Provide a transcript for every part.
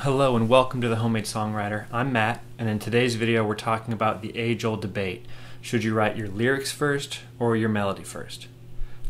Hello and welcome to the Homemade Songwriter. I'm Matt, and in today's video we're talking about the age-old debate. Should you write your lyrics first or your melody first?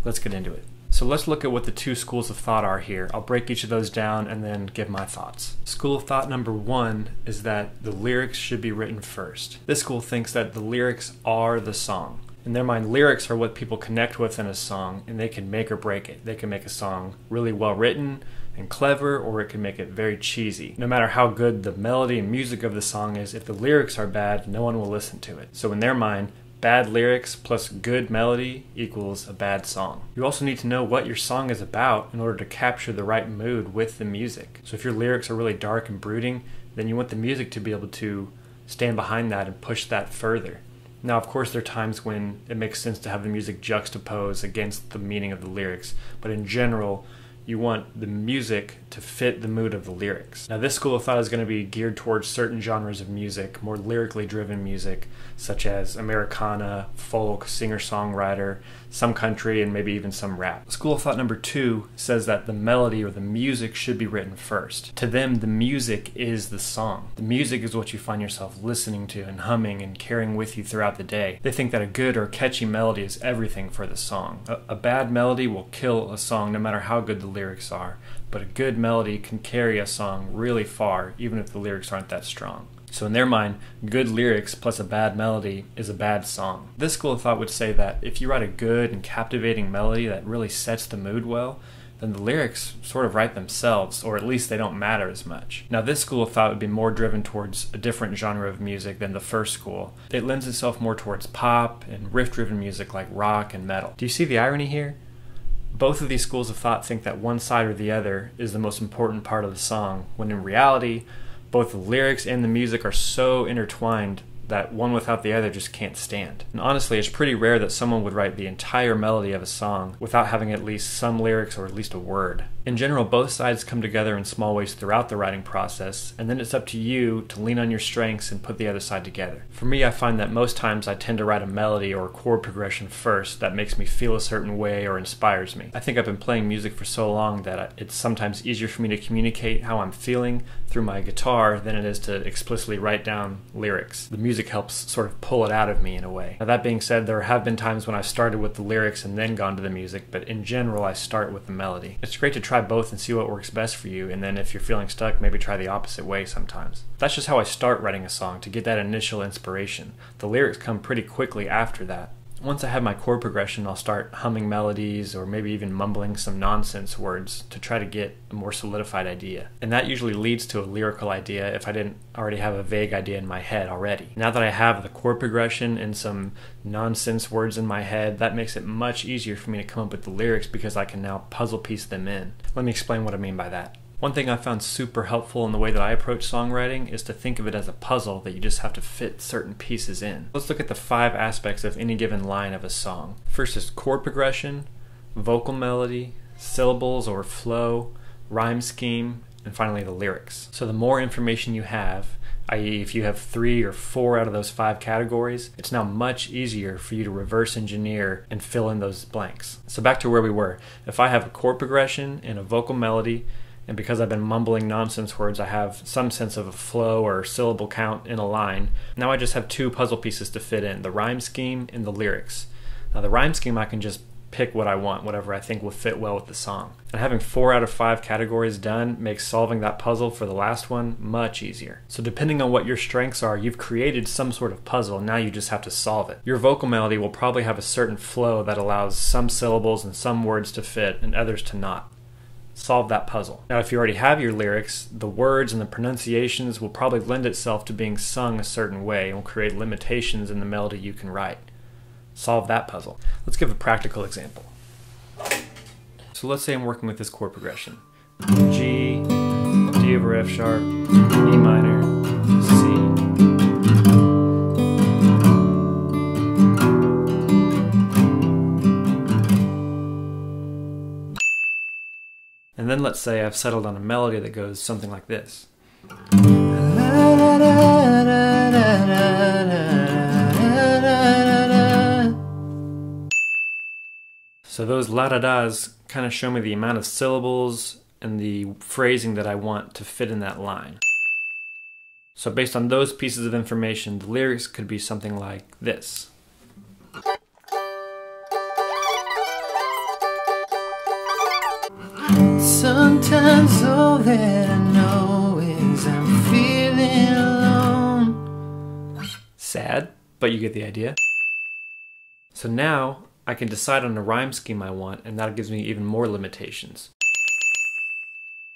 Let's get into it. So let's look at what the two schools of thought are here. I'll break each of those down and then give my thoughts. School of thought number one is that the lyrics should be written first. This school thinks that the lyrics are the song. In their mind, lyrics are what people connect with in a song, and they can make or break it. They can make a song really well written and clever, or it can make it very cheesy. No matter how good the melody and music of the song is, if the lyrics are bad, no one will listen to it. So in their mind, bad lyrics plus good melody equals a bad song. You also need to know what your song is about in order to capture the right mood with the music. So if your lyrics are really dark and brooding, then you want the music to be able to stand behind that and push that further. Now, of course, there are times when it makes sense to have the music juxtapose against the meaning of the lyrics, but in general, you want the music to fit the mood of the lyrics. Now, this school of thought is going to be geared towards certain genres of music, more lyrically driven music, such as Americana, folk, singer-songwriter, some country, and maybe even some rap. School of thought number two says that the melody or the music should be written first. To them, the music is the song. The music is what you find yourself listening to and humming and carrying with you throughout the day. They think that a good or catchy melody is everything for the song. A bad melody will kill a song no matter how good the lyrics are, but a good melody can carry a song really far even if the lyrics aren't that strong. So in their mind, good lyrics plus a bad melody is a bad song. This school of thought would say that if you write a good and captivating melody that really sets the mood well, then the lyrics sort of write themselves, or at least they don't matter as much. Now, this school of thought would be more driven towards a different genre of music than the first school. It lends itself more towards pop and riff-driven music like rock and metal. Do you see the irony here? Both of these schools of thought think that one side or the other is the most important part of the song, when in reality, both the lyrics and the music are so intertwined that one without the other just can't stand. And honestly, it's pretty rare that someone would write the entire melody of a song without having at least some lyrics or at least a word. In general, both sides come together in small ways throughout the writing process, and then it's up to you to lean on your strengths and put the other side together. For me, I find that most times I tend to write a melody or a chord progression first that makes me feel a certain way or inspires me. I think I've been playing music for so long that it's sometimes easier for me to communicate how I'm feeling through my guitar than it is to explicitly write down lyrics. The music helps sort of pull it out of me in a way. Now, that being said, there have been times when I've started with the lyrics and then gone to the music, but in general I start with the melody. It's great to try both and see what works best for you, and then if you're feeling stuck, maybe try the opposite way sometimes. That's just how I start writing a song, to get that initial inspiration. The lyrics come pretty quickly after that. Once I have my chord progression, I'll start humming melodies or maybe even mumbling some nonsense words to try to get a more solidified idea. And that usually leads to a lyrical idea if I didn't already have a vague idea in my head already. Now that I have the chord progression and some nonsense words in my head, that makes it much easier for me to come up with the lyrics because I can now puzzle piece them in. Let me explain what I mean by that. One thing I found super helpful in the way that I approach songwriting is to think of it as a puzzle that you just have to fit certain pieces in. Let's look at the 5 aspects of any given line of a song. First is chord progression, vocal melody, syllables or flow, rhyme scheme, and finally the lyrics. So the more information you have, i.e. if you have 3 or 4 out of those 5 categories, it's now much easier for you to reverse engineer and fill in those blanks. So back to where we were. If I have a chord progression and a vocal melody, and because I've been mumbling nonsense words, I have some sense of a flow or syllable count in a line. Now I just have 2 puzzle pieces to fit in, the rhyme scheme and the lyrics. Now the rhyme scheme, I can just pick what I want, whatever I think will fit well with the song. And having 4 out of 5 categories done makes solving that puzzle for the last one much easier. So depending on what your strengths are, you've created some sort of puzzle, now you just have to solve it. Your vocal melody will probably have a certain flow that allows some syllables and some words to fit and others to not. Solve that puzzle. Now, if you already have your lyrics, the words and the pronunciations will probably lend itself to being sung a certain way and will create limitations in the melody you can write. Solve that puzzle. Let's give a practical example. So let's say I'm working with this chord progression. G, D over F sharp, E minor, C. And then let's say I've settled on a melody that goes something like this. So those la-da-das kind of show me the amount of syllables and the phrasing that I want to fit in that line. So based on those pieces of information, the lyrics could be something like this. Sometimes all that I know is I'm feeling alone. Sad, but you get the idea. So now I can decide on a rhyme scheme I want, and that gives me even more limitations.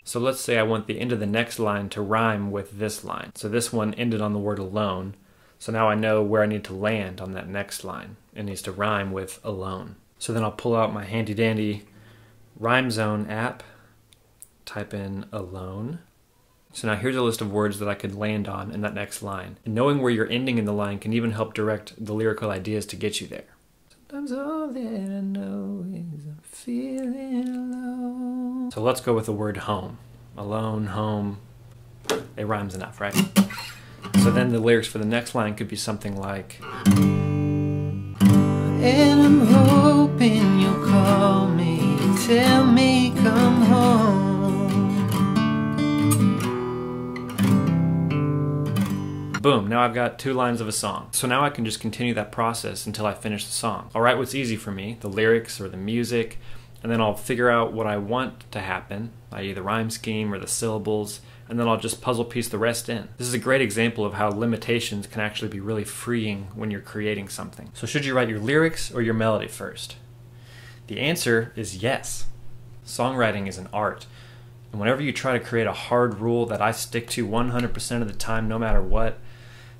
So let's say I want the end of the next line to rhyme with this line. So this one ended on the word alone. So now I know where I need to land on that next line. It needs to rhyme with alone. So then I'll pull out my handy dandy Rhyme Zone app, type in alone. So now here's a list of words that I could land on in that next line. And knowing where you're ending in the line can even help direct the lyrical ideas to get you there. Sometimes all that I know is I'm feeling alone. So let's go with the word home. Alone, home. It rhymes enough, right? So then the lyrics for the next line could be something like, and I'm hoping you'll call me, tell me come home. boom, now I've got 2 lines of a song. So now I can just continue that process until I finish the song. I'll write what's easy for me, the lyrics or the music, and then I'll figure out what I want to happen, i.e. the rhyme scheme or the syllables, and then I'll just puzzle piece the rest in. This is a great example of how limitations can actually be really freeing when you're creating something. So should you write your lyrics or your melody first? The answer is yes. Songwriting is an art. And whenever you try to create a hard rule that I stick to 100% of the time no matter what,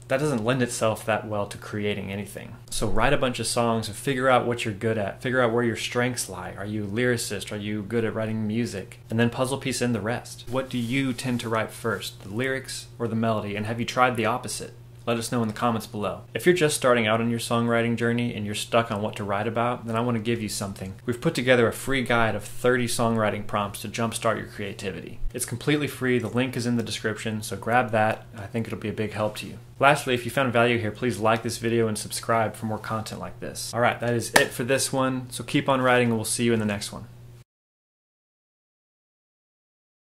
that doesn't lend itself that well to creating anything. So write a bunch of songs and figure out what you're good at. Figure out where your strengths lie. Are you a lyricist? Are you good at writing music? And then puzzle piece in the rest. What do you tend to write first, the lyrics or the melody? And have you tried the opposite? Let us know in the comments below. If you're just starting out on your songwriting journey and you're stuck on what to write about, then I want to give you something. We've put together a free guide of 30 songwriting prompts to jumpstart your creativity. It's completely free, the link is in the description, so grab that. I think it'll be a big help to you. Lastly, if you found value here, please like this video and subscribe for more content like this. Alright, that is it for this one, so keep on writing and we'll see you in the next one.